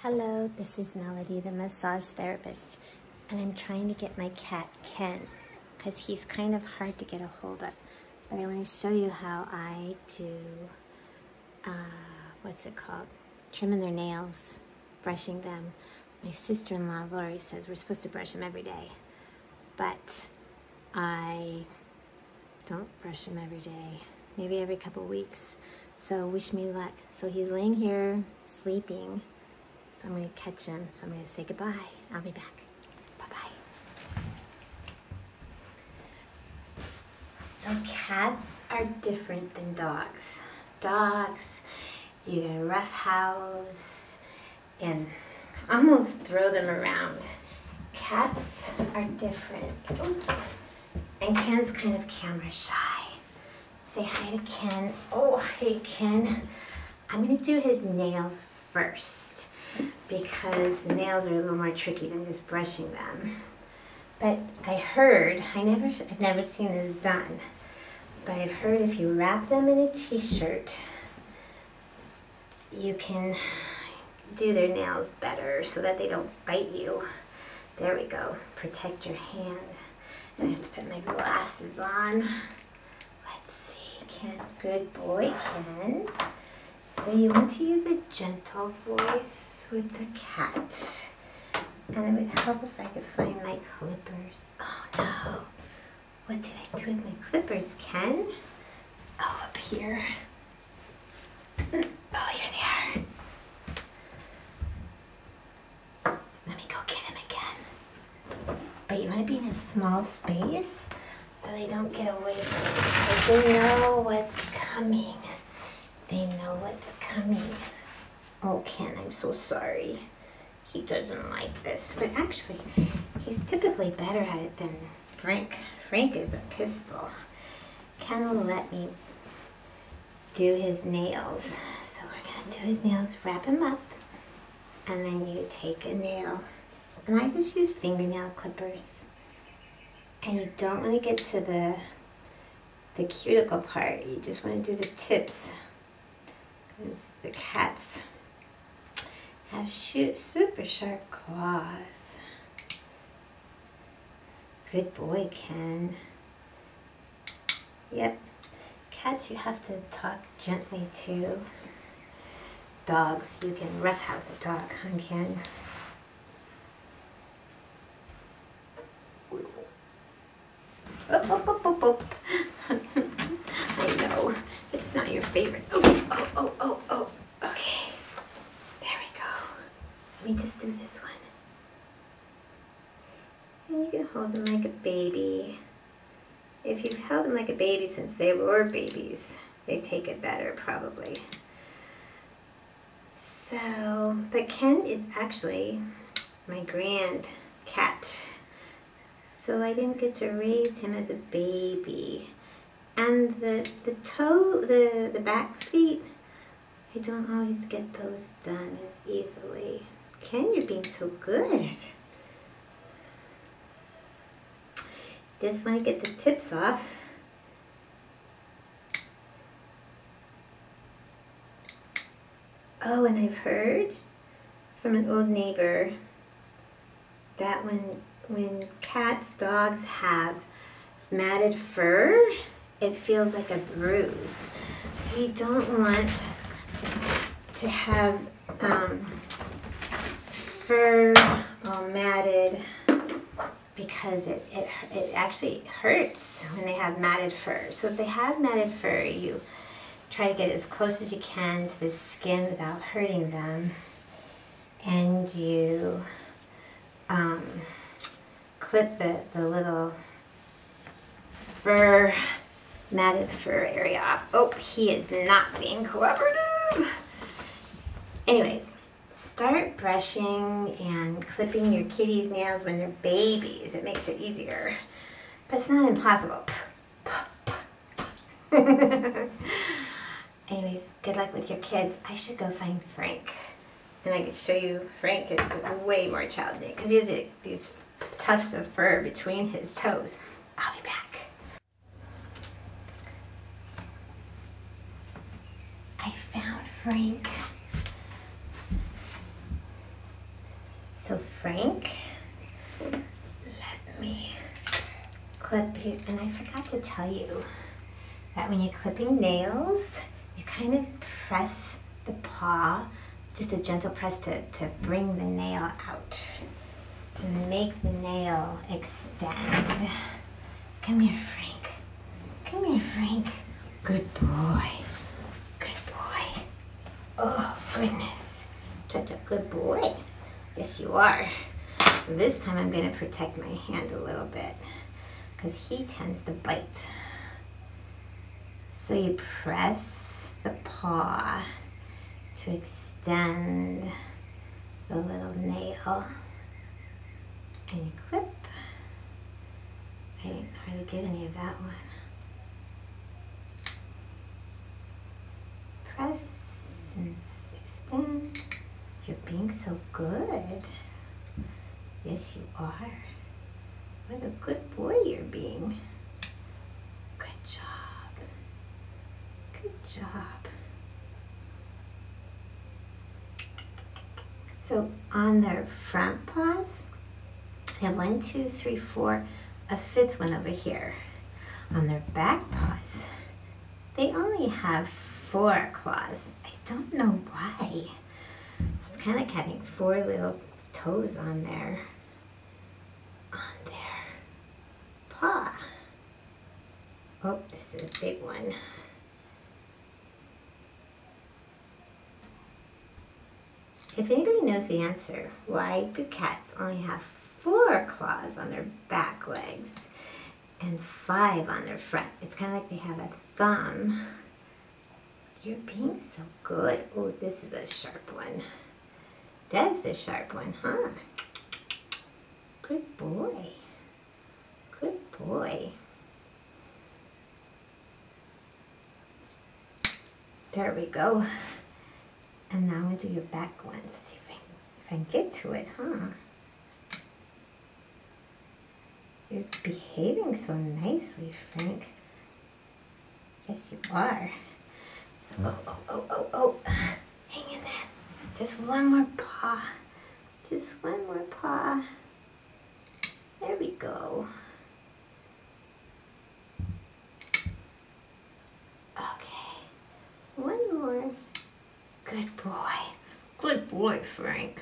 Hello, this is Melody, the massage therapist, and I'm trying to get my cat Ken because he's kind of hard to get a hold of. But I want to show you how I do, what's it called? Trimming their nails, brushing them. My sister-in-law, Lori, says we're supposed to brush them every day, but I don't brush them every day, maybe every couple weeks. So wish me luck. So he's laying here sleeping. So I'm going to catch him. So I'm going to say goodbye. I'll be back. Bye-bye. So cats are different than dogs. Dogs, you can roughhouse and almost throw them around. Cats are different. Oops. And Ken's kind of camera shy. Say hi to Ken. Oh, hey Ken. I'm going to do his nails first, because the nails are a little more tricky than just brushing them. But I heard, I've never seen this done, but I've heard if you wrap them in a t-shirt, you can do their nails better so that they don't bite you. There we go. Protect your hand. And I have to put my glasses on. Let's see, Ken. Good boy, Ken. So you want to use a gentle voice with the cat. And it would help if I could find my clippers. Oh no. What did I do with my clippers, Ken? Oh, up here. Oh, here they are. Let me go get him again. But you want to be in a small space so they don't get away from you. Because they know what's coming. They know what's coming. Oh, Ken, I'm so sorry. He doesn't like this. But actually, he's typically better at it than Frank. Frank is a pistol. Ken will let me do his nails. So we're going to do his nails, wrap him up, and then you take a nail. And I just use fingernail clippers. And you don't want to get to the cuticle part. You just want to do the tips. Because the cats have super sharp claws. Good boy, Ken. Yep. Cats you have to talk gently to. Dogs, you can roughhouse a dog, huh, Ken? Oh. I know. It's not your favorite. Okay. Oh. Okay. There we go. Let me just do this one. And you can hold them like a baby. If you've held them like a baby since they were babies, they take it better probably. So, but Ken is actually my grand cat. So I didn't get to raise him as a baby. And the back feet, I don't always get those done as easily. Ken, you're being so good. Just want to get the tips off. Oh, and I've heard from an old neighbor that when cats, dogs have matted fur, it feels like a bruise. So you don't want to have fur all matted, because it actually hurts when they have matted fur. So if they have matted fur, you try to get as close as you can to the skin without hurting them, and you clip the little matted fur area off. Oh, he is not being cooperative. Anyways, start brushing and clipping your kitty's nails when they're babies. It makes it easier, but it's not impossible. Anyways, good luck with your kids. I should go find Frank, and I can show you. Frank is way more challenging because he has these tufts of fur between his toes. I'll be back. I found Frank. So Frank, let me clip you. And I forgot to tell you that when you're clipping nails, you kind of press the paw, just a gentle press to bring the nail out, to make the nail extend. Come here, Frank. Come here, Frank. Good boy. Good boy. Oh, goodness. Such a good boy. Yes, you are. So this time I'm going to protect my hand a little bit because he tends to bite. So you press the paw to extend the little nail and you clip. I didn't hardly get any of that one. Press and extend. You're being so good. Yes, you are. What a good boy you're being. Good job. Good job. So on their front paws, I have 1, 2, 3, 4, a fifth one over here. On their back paws, they only have 4 claws. I don't know why. So it's kind of like having 4 little toes on their paw. Oh, this is a big one. If anybody knows the answer, why do cats only have 4 claws on their back legs and 5 on their front? It's kind of like they have a thumb. You're being so good. Oh, this is a sharp one. That's a sharp one, huh? Good boy. Good boy. There we go. And now we'll do your back ones. See if I can get to it, huh? You're behaving so nicely, Frank. Yes, you are. So, oh. Hang in there. Just one more paw. Just one more paw. There we go. Okay. One more. Good boy. Good boy, Frank.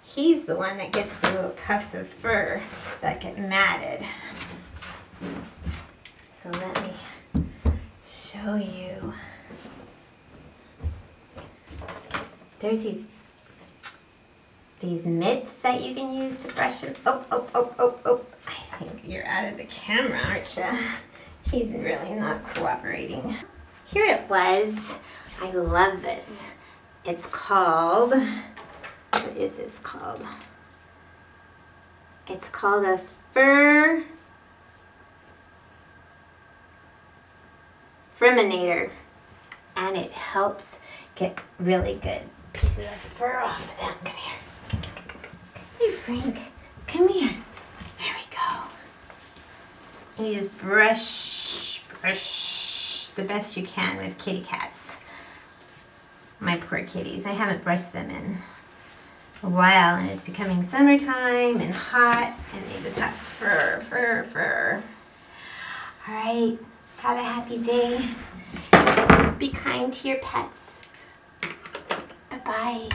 He's the one that gets the little tufts of fur that get matted. So let me show you. There's these mitts that you can use to brush it. Oh. I think you're out of the camera, aren't you? He's really not cooperating. Here it was. I love this. It's called, what is this called? It's called a Furminator, and it helps get really good pieces of fur off of them. Come here. Hey, Frank. Come here. There we go. And you just brush the best you can with kitty cats. My poor kitties. I haven't brushed them in a while, and it's becoming summertime and hot, and they just have fur. All right. Have a happy day. Be kind to your pets. Bye-bye.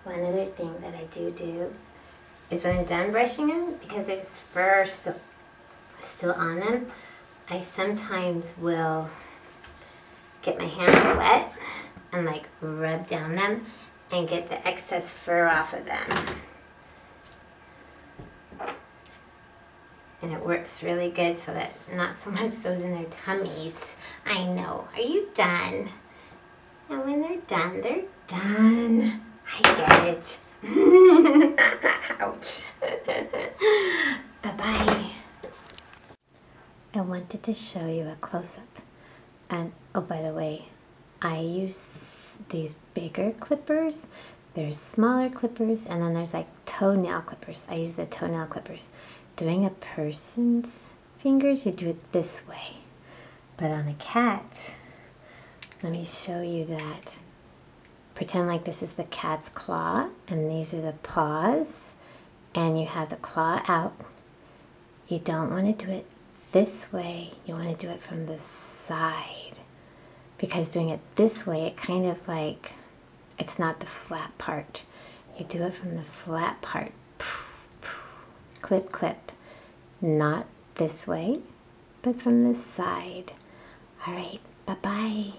One other thing that I do is when I'm done brushing them, because there's fur still on them, I sometimes will get my hands wet and like rub down them and get the excess fur off of them. And it works really good so that not so much goes in their tummies. I know. Are you done? And when they're done, they're done. I get it. Ouch. Bye-bye. I wanted to show you a close-up. And, oh, by the way, I use these bigger clippers. There's smaller clippers, and then there's like toenail clippers. I use the toenail clippers. Doing a person's fingers, you do it this way. But on a cat, let me show you that. Pretend like this is the cat's claw, and these are the paws, and you have the claw out. You don't want to do it this way. You want to do it from the side. Because doing it this way, it kind of like, it's not the flat part. You do it from the flat part. Clip, clip. Not this way, but from the side. All right, bye-bye.